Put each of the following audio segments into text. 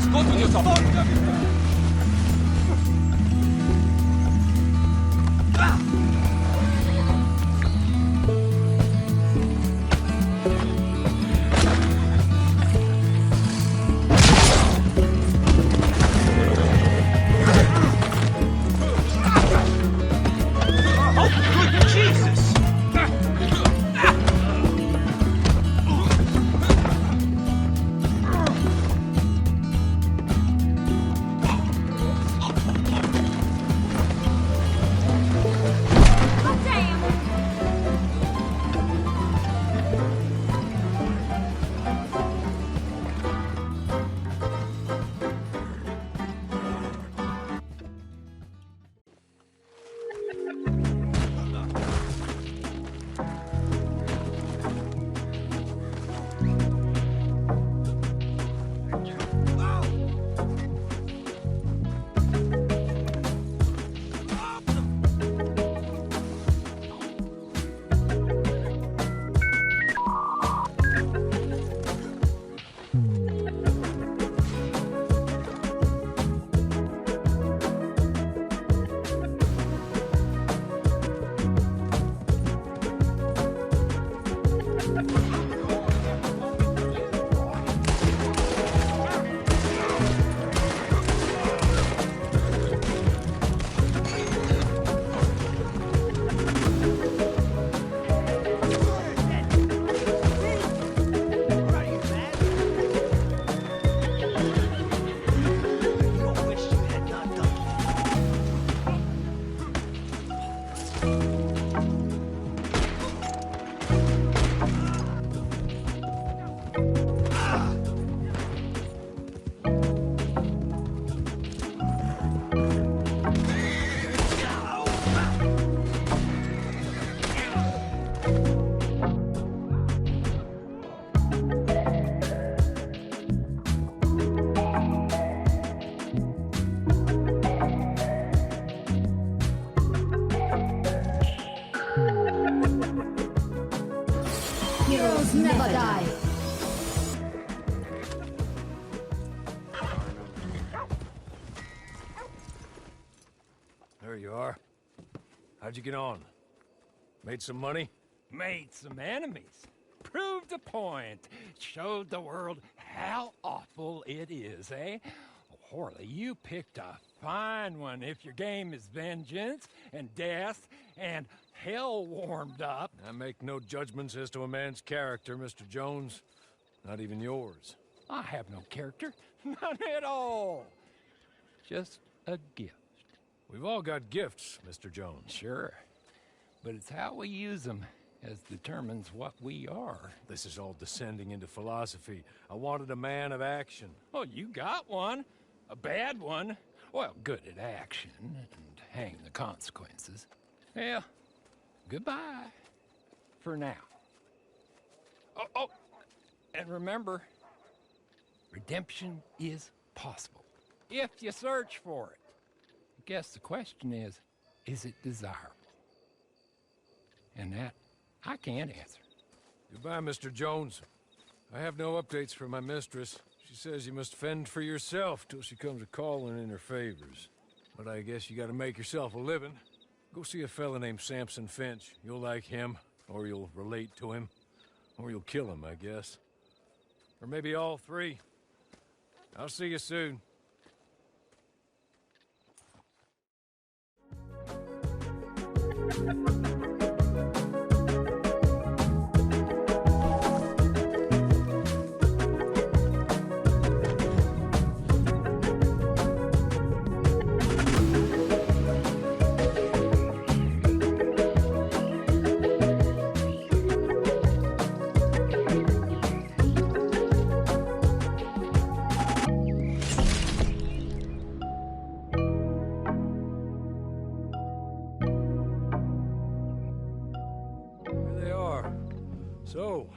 as close with yourself. Heroes never die. There you are. How'd you get on? Made some money? Made some enemies. Proved a point. Showed the world how awful it is, eh? Horley, you picked a fine one if your game is vengeance and death and hell warmed up. I make no judgments as to a man's character, Mr. Jones. Not even yours. I have no character. None at all. Just a gift. We've all got gifts, Mr. Jones. Sure. But it's how we use them as determines what we are. This is all descending into philosophy. I wanted a man of action. Oh, you got one. A bad one. Well, good at action and hang the consequences. Well, goodbye. For now. Oh, and remember, redemption is possible. If you search for it. I guess the question is it desirable? And that, I can't answer. Goodbye, Mr. Jones. I have no updates from my mistress. She says you must fend for yourself till she comes a-calling in her favors. But I guess you gotta make yourself a living. Go see a fella named Samson Finch. You'll like him, or you'll relate to him, or you'll kill him, I guess. Or maybe all three. I'll see you soon. So,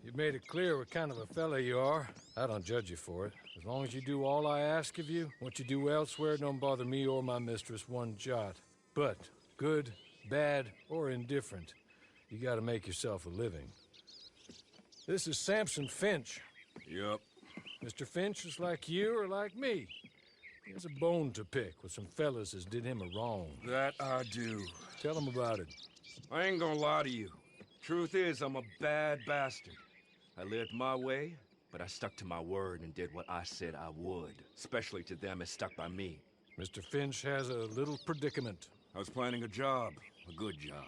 you've made it clear what kind of a fella you are. I don't judge you for it. As long as you do all I ask of you, what you do elsewhere don't bother me or my mistress one jot. But, good, bad, or indifferent, you gotta make yourself a living. This is Samson Finch. Yup. Mr. Finch is like you or like me. He has a bone to pick with some fellas as did him a wrong. That I do. Tell him about it. I ain't gonna lie to you. Truth is, I'm a bad bastard. I lived my way, but I stuck to my word and did what I said I would. Especially to them as stuck by me. Mr. Finch has a little predicament. I was planning a job. A good job.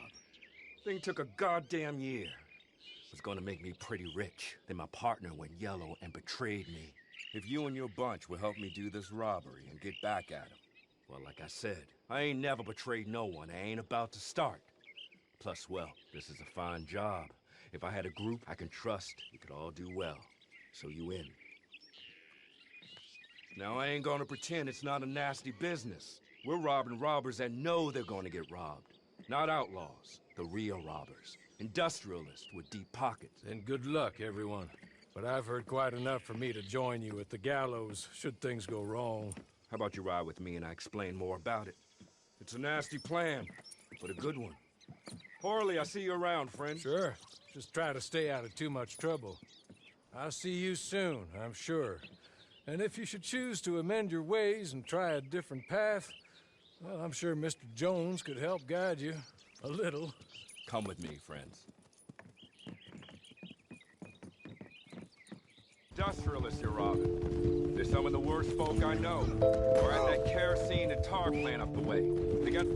Thing took a goddamn year. It was gonna make me pretty rich. Then my partner went yellow and betrayed me. If you and your bunch will help me do this robbery and get back at him, well, like I said, I ain't never betrayed no one. I ain't about to start. Plus, well, this is a fine job. If I had a group I can trust, we could all do well. So you in. Now, I ain't gonna pretend it's not a nasty business. We're robbing robbers that know they're gonna get robbed. Not outlaws, the real robbers. Industrialists with deep pockets. Then good luck, everyone. But I've heard quite enough for me to join you at the gallows, should things go wrong. How about you ride with me and I explain more about it? It's a nasty plan, but a good one. Harley, I see you around, friend. Sure. Just try to stay out of too much trouble. I'll see you soon, I'm sure. And if you should choose to amend your ways and try a different path, well, I'm sure Mr. Jones could help guide you. A little. Come with me, friends. Industrialists you're robbing. They're some of the worst folk I know. We're at that kerosene and tar plant up the way. They got...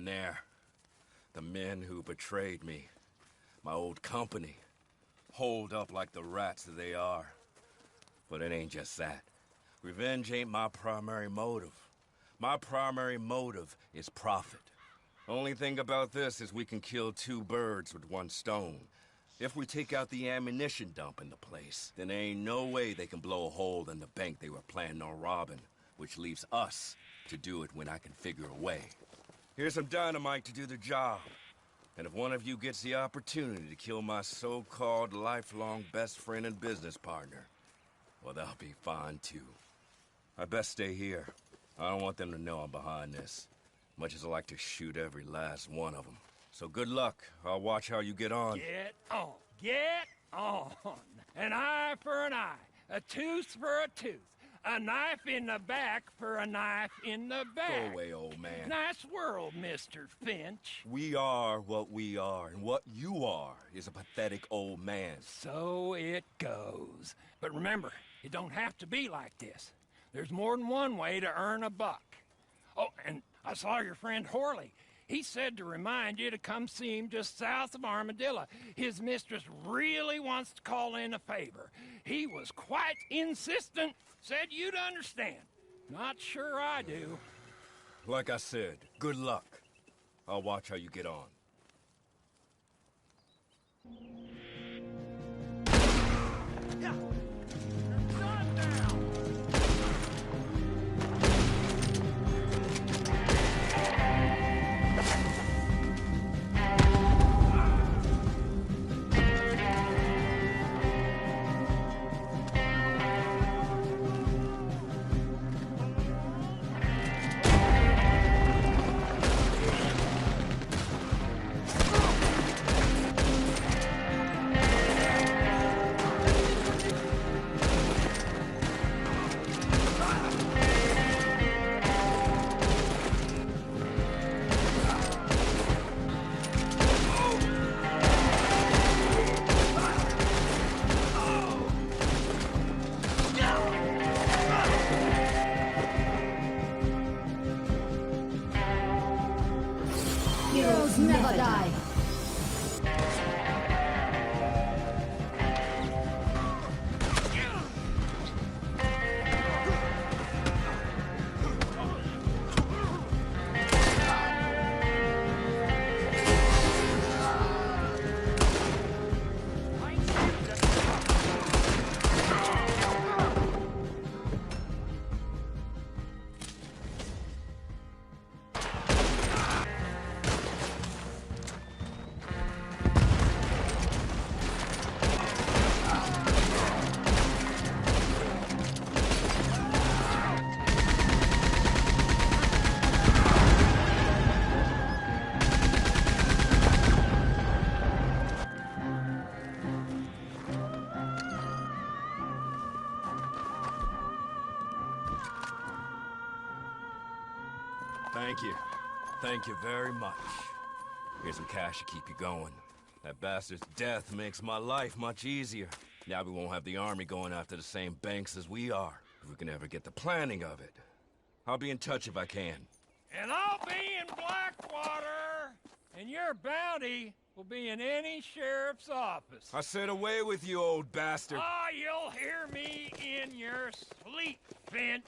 there. The men who betrayed me. My old company. Holed up like the rats that they are. But it ain't just that. Revenge ain't my primary motive. My primary motive is profit. Only thing about this is we can kill two birds with one stone. If we take out the ammunition dump in the place, then there ain't no way they can blow a hole in the bank they were planning on robbing, which leaves us to do it when I can figure a way. Here's some dynamite to do the job. And if one of you gets the opportunity to kill my so-called lifelong best friend and business partner, well, that'll be fine too. I best stay here. I don't want them to know I'm behind this, much as I like to shoot every last one of them. So good luck. I'll watch how you get on. Get on. Get on. An eye for an eye. A tooth for a tooth. A knife in the back for a knife in the back. Go away, old man. Nice world, Mr. Finch. We are what we are, and what you are is a pathetic old man. So it goes. But remember, it don't have to be like this. There's more than one way to earn a buck. Oh, and I saw your friend Horley. He said to remind you to come see him just south of Armadillo. His mistress really wants to call in a favor. He was quite insistent, said you'd understand. Not sure I do. Like I said, good luck. I'll watch how you get on. Yeah. Sun down. Heroes never die. Thank you. Thank you very much. Here's some cash to keep you going. That bastard's death makes my life much easier. Now we won't have the army going after the same banks as we are, if we can ever get the planning of it. I'll be in touch if I can. And I'll be in Blackwater, and your bounty will be in any sheriff's office. I said away with you, old bastard. Ah, you'll hear me in your sleep, Finch.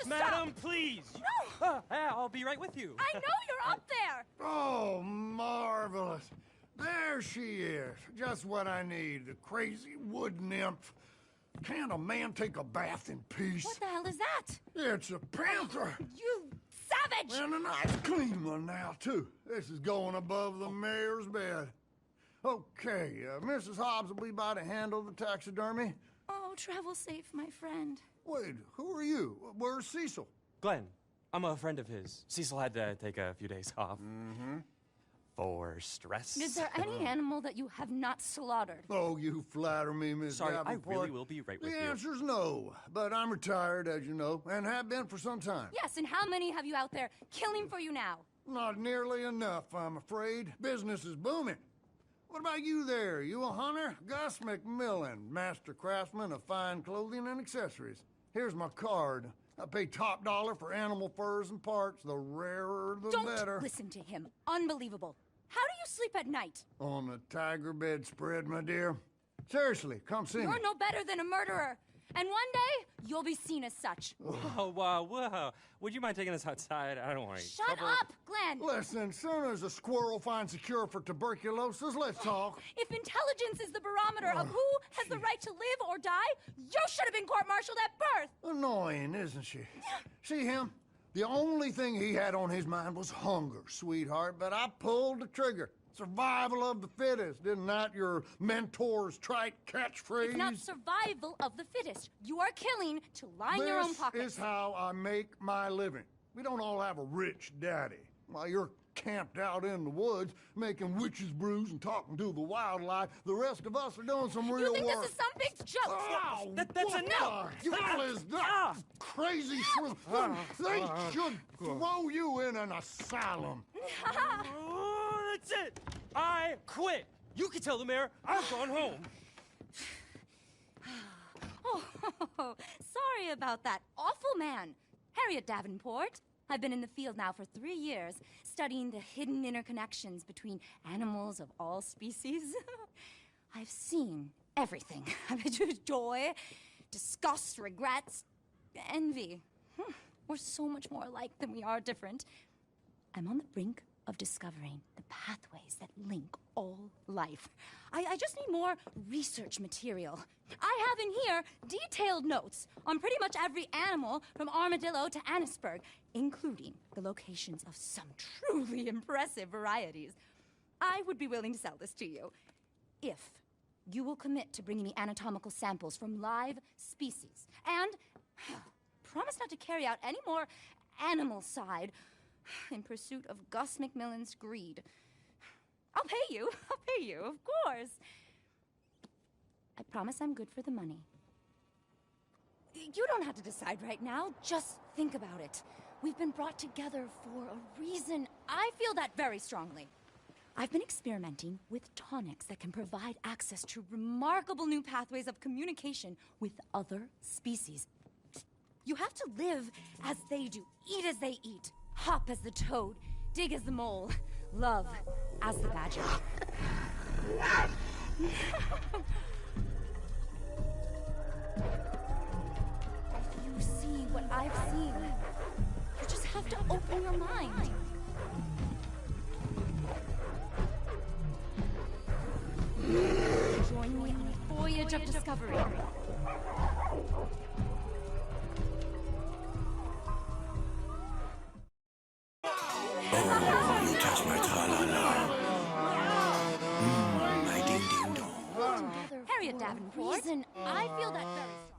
Madam, please! No! I'll be right with you. I know you're up there! Oh, marvelous. There she is. Just what I need. The crazy wood nymph. Can't a man take a bath in peace? What the hell is that? It's a panther. You savage! And a nice clean one now, too. This is going above the mayor's bed. Okay, Mrs. Hobbs will be by to handle the taxidermy. Oh, travel safe, my friend. Wait, who are you? Where's Cecil? Glenn, I'm a friend of his. Cecil had to take a few days off. Mm-hmm. For stress. Is there any animal that you have not slaughtered? Oh, you flatter me, Miss Sorry, Davenport. I really will be right with you. The answer's no, but I'm retired, as you know, and have been for some time. Yes, and how many have you out there killing for you now? Not nearly enough, I'm afraid. Business is booming. What about you there? You a hunter? Gus McMillan, master craftsman of fine clothing and accessories. Here's my card. I pay top dollar for animal furs and parts. The rarer, the better. Don't listen to him. Unbelievable. How do you sleep at night? On a tiger bedspread, my dear. Seriously, come see me. You're no better than a murderer. And one day, you'll be seen as such. Whoa, whoa. Would you mind taking us outside? I don't want to Shut up, Glenn! Listen, soon as a squirrel finds a cure for tuberculosis, let's talk. If intelligence is the barometer of who has the right to live or die, you should have been court-martialed at birth! Annoying, isn't she? See him? The only thing he had on his mind was hunger, sweetheart, but I pulled the trigger. Survival of the fittest, isn't that your mentor's trite catchphrase? It's not survival of the fittest. You are killing to line your own pockets. This is how I make my living. We don't all have a rich daddy. While you're camped out in the woods, making witches' brews and talking to the wildlife, the rest of us are doing some real work. You think this is some big joke? Oh, that's what enough! the hell is that? Crazy shrew. They should throw you in an asylum. Oh, that's it! I quit! You can tell the mayor I've gone home. Oh, sorry about that awful man. Harriet Davenport. I've been in the field now for 3 years, studying the hidden interconnections between animals of all species. I've seen everything. Joy, disgust, regrets, envy. We're so much more alike than we are different. I'm on the brink of discovering the pathways that link all life. I just need more research material. I have in here detailed notes on pretty much every animal from armadillo to Annisburg, including the locations of some truly impressive varieties. I would be willing to sell this to you if you will commit to bringing me anatomical samples from live species and promise not to carry out any more animal side in pursuit of Gus McMillan's greed. I'll pay you, of course. I promise I'm good for the money. You don't have to decide right now, just think about it. We've been brought together for a reason. I feel that very strongly. I've been experimenting with tonics that can provide access to remarkable new pathways of communication with other species. You have to live as they do, eat as they eat, hop as the toad, dig as the mole, love as the badger. If you see what I've seen, you just have to open your mind. Join me on a voyage of discovery. You touch my tra-la-la. My ding-ding-dong. Harriet Davenport. I feel that very strong.